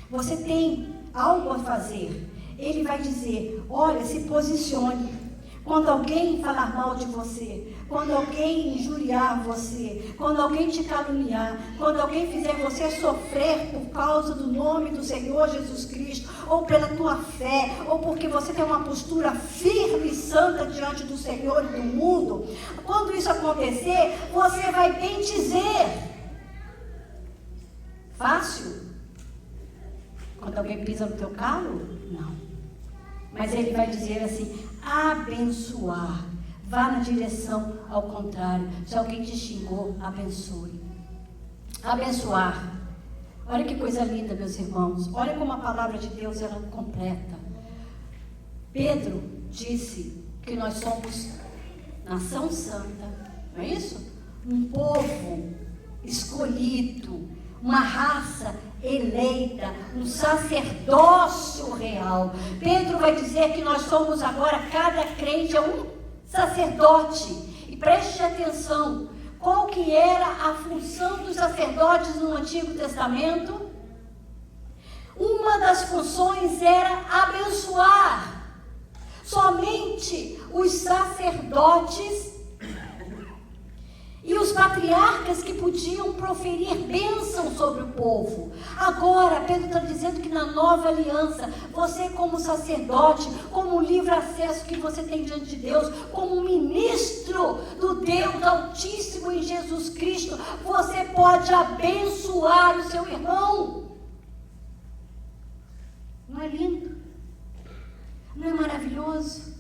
Speaker 5: Você tem algo a fazer. Ele vai dizer, olha, se posicione. Quando alguém falar mal de você, quando alguém injuriar você, quando alguém te caluniar, quando alguém fizer você sofrer por causa do nome do Senhor Jesus Cristo, ou pela tua fé, ou porque você tem uma postura firme e santa diante do Senhor e do mundo, quando isso acontecer, você vai bem dizer. Fácil? Quando alguém pisa no teu calo? Não. Mas ele vai dizer assim, abençoar. Vá na direção ao contrário. Se alguém te xingou, abençoe. Abençoar. Olha que coisa linda, meus irmãos. Olha como a palavra de Deus ela completa. Pedro disse que nós somos nação santa, não é isso? Um povo escolhido, uma raça eleita, um sacerdócio real. Pedro vai dizer que nós somos agora, cada crente é um sacerdote. E preste atenção, qual que era a função dos sacerdotes no Antigo Testamento? Uma das funções era abençoar. Somente os sacerdotes e os patriarcas que podiam proferir bênção sobre o povo. Agora, Pedro está dizendo que na nova aliança, você como sacerdote, como livre acesso que você tem diante de Deus, como ministro do Deus Altíssimo em Jesus Cristo, você pode abençoar o seu irmão. Não é lindo? Não é maravilhoso?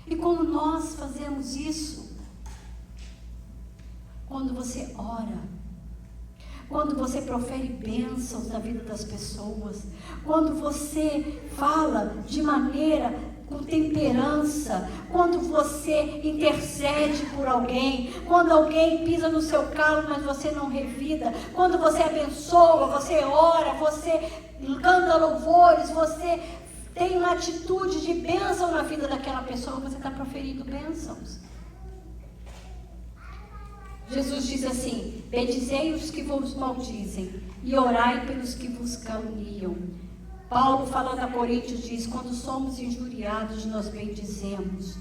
Speaker 5: E como nós fazemos isso? Quando você ora, quando você profere bênçãos na vida das pessoas, quando você fala de maneira com temperança, quando você intercede por alguém, quando alguém pisa no seu calo, mas você não revida, quando você abençoa, você ora, você canta louvores, você tem uma atitude de bênção na vida daquela pessoa, você está proferindo bênçãos. Jesus diz assim, bendizei os que vos maldizem e orai pelos que vos caluniam. Paulo, falando a Coríntios, diz, quando somos injuriados, nós bendizemos.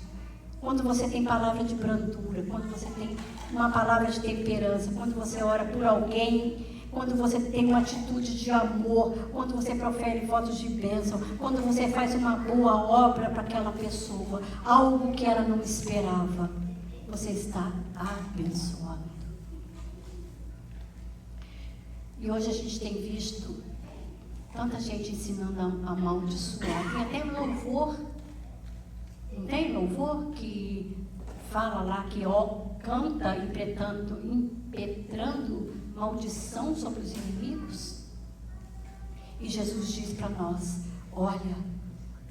Speaker 5: Quando você tem palavra de brandura, quando você tem uma palavra de temperança, quando você ora por alguém, quando você tem uma atitude de amor, quando você profere votos de bênção, quando você faz uma boa obra para aquela pessoa, algo que ela não esperava, você está abençoado. E hoje a gente tem visto tanta gente ensinando a amaldiçoar. Tem até louvor, não tem louvor que fala lá que canta impetrando maldição sobre os inimigos. E Jesus diz para nós, olha,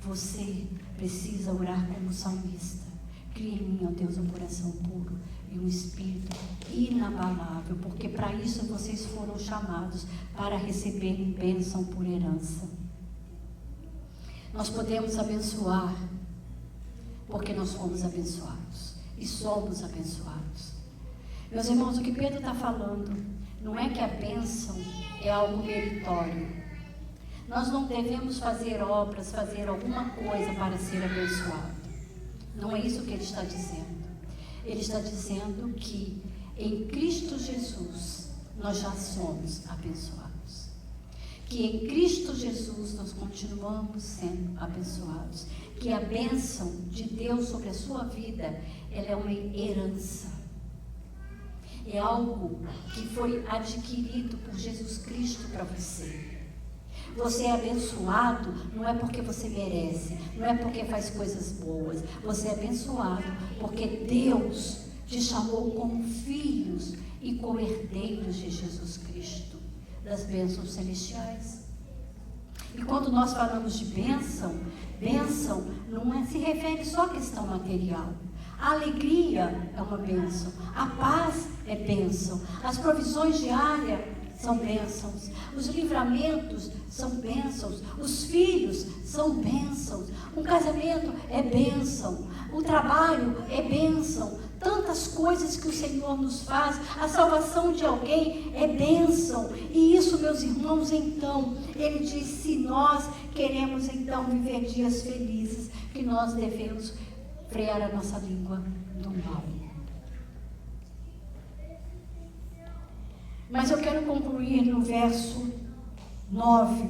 Speaker 5: você precisa orar como salmista. Cria em mim, ó Deus, um coração puro e um espírito inabalável, porque para isso vocês foram chamados, para receberem bênção por herança. Nós podemos abençoar, porque nós fomos abençoados e somos abençoados. Meus irmãos, o que Pedro está falando não é que a bênção é algo meritório. Nós não devemos fazer obras, fazer alguma coisa para ser abençoado. Não é isso que ele está dizendo. Ele está dizendo que em Cristo Jesus nós já somos abençoados. Que em Cristo Jesus nós continuamos sendo abençoados. Que a bênção de Deus sobre a sua vida, ela é uma herança. É algo que foi adquirido por Jesus Cristo para você. Você é abençoado não é porque você merece, não é porque faz coisas boas. Você é abençoado porque Deus te chamou como filhos e co-herdeiros de Jesus Cristo, das bênçãos celestiais. E quando nós falamos de bênção, bênção não se refere só à questão material. A alegria é uma bênção, a paz é bênção, as provisões diárias são bênçãos, os livramentos são bênçãos, os filhos são bênçãos, um casamento é bênção, o trabalho é bênção, tantas coisas que o Senhor nos faz, a salvação de alguém é bênção. E isso, meus irmãos, então, ele diz, se nós queremos então viver dias felizes, que nós devemos frear a nossa língua do mal. Mas eu quero concluir no verso 9.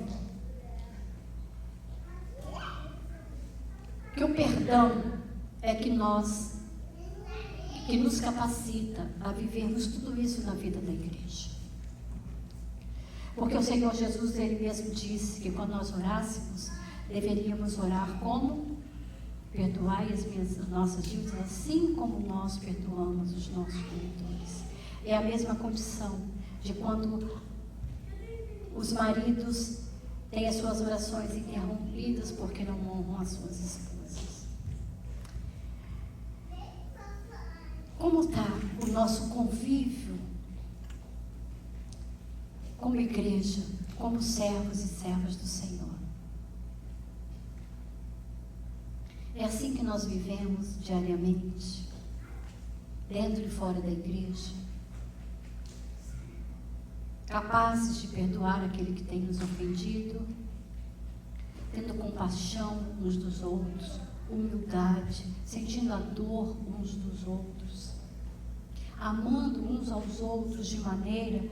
Speaker 5: Que o perdão é que nos capacita a vivermos tudo isso na vida da igreja. Porque o Senhor Jesus, ele mesmo disse que quando nós orássemos, deveríamos orar como? Perdoai as nossas dívidas, assim como nós perdoamos os nossos devedores. É a mesma condição de quando os maridos têm as suas orações interrompidas porque não honram as suas esposas. Como está o nosso convívio como igreja, como servos e servas do Senhor? É assim que nós vivemos diariamente, dentro e fora da igreja? Capazes de perdoar aquele que tem nos ofendido, tendo compaixão uns dos outros, humildade, sentindo a dor uns dos outros, amando uns aos outros de maneira,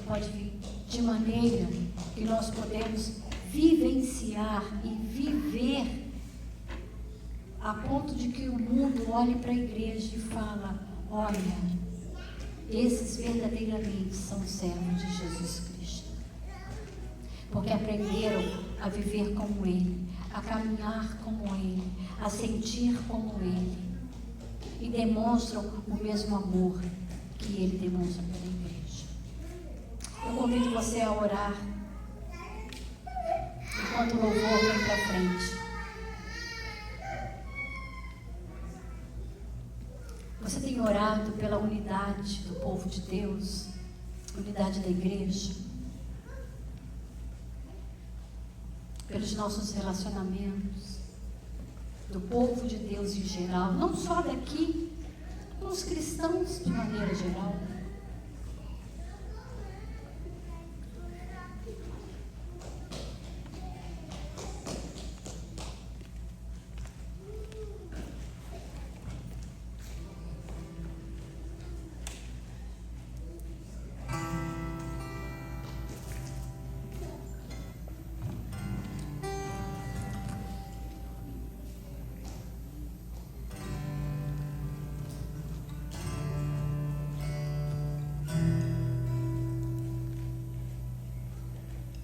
Speaker 5: pode vir, de maneira que nós podemos vivenciar e viver a ponto de que o mundo olhe para a igreja e fala, olha, esses verdadeiramente são servos de Jesus Cristo, porque aprenderam a viver como Ele, a caminhar como Ele, a sentir como Ele, e demonstram o mesmo amor que Ele demonstra pela igreja. Eu convido você a orar, enquanto o louvor vem para frente. Você tem orado pela unidade do povo de Deus, unidade da igreja, pelos nossos relacionamentos, do povo de Deus em geral, não só daqui, com os cristãos de maneira geral.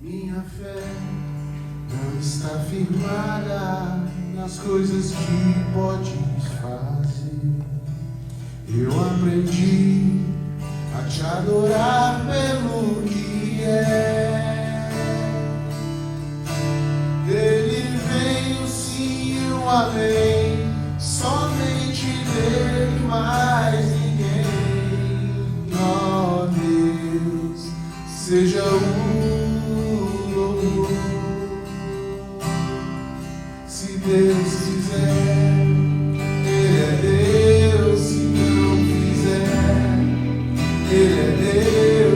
Speaker 4: Minha fé não está firmada nas coisas que podes fazer. Eu aprendi a te adorar pelo que é. Dele vem o sim e o amém, somente dele, mais ninguém. Ó Deus, seja o se Deus quiser, Ele é Deus. Se não quiser, Ele é Deus.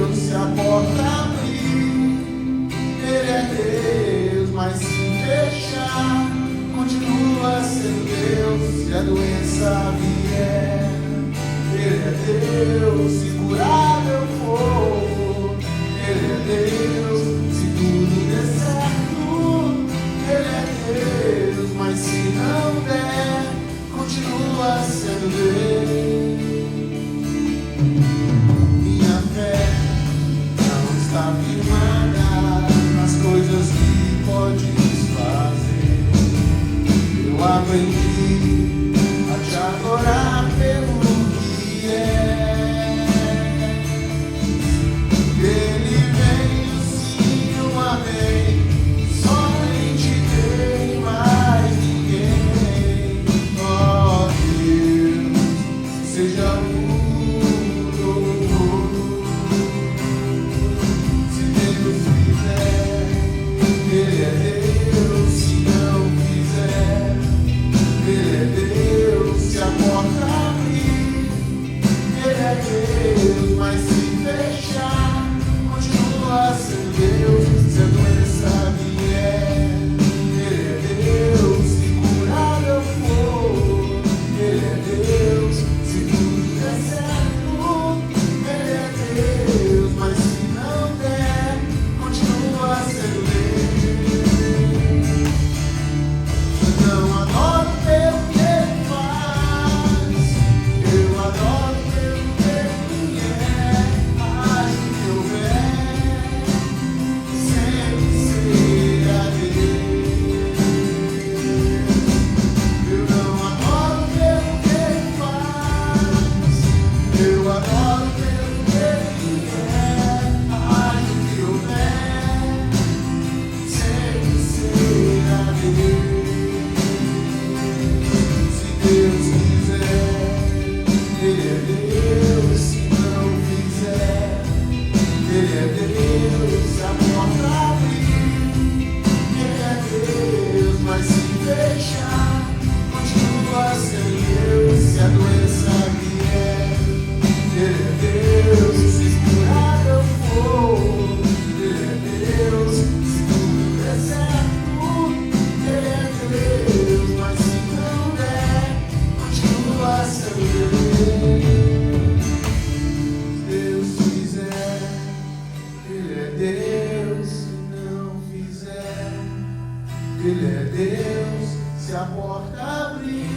Speaker 2: porta abrir,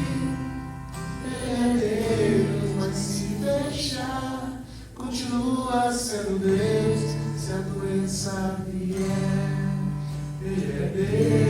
Speaker 2: Ele é Deus, mas se fechar, continua sendo Deus. Se a doença vier, Ele é Deus.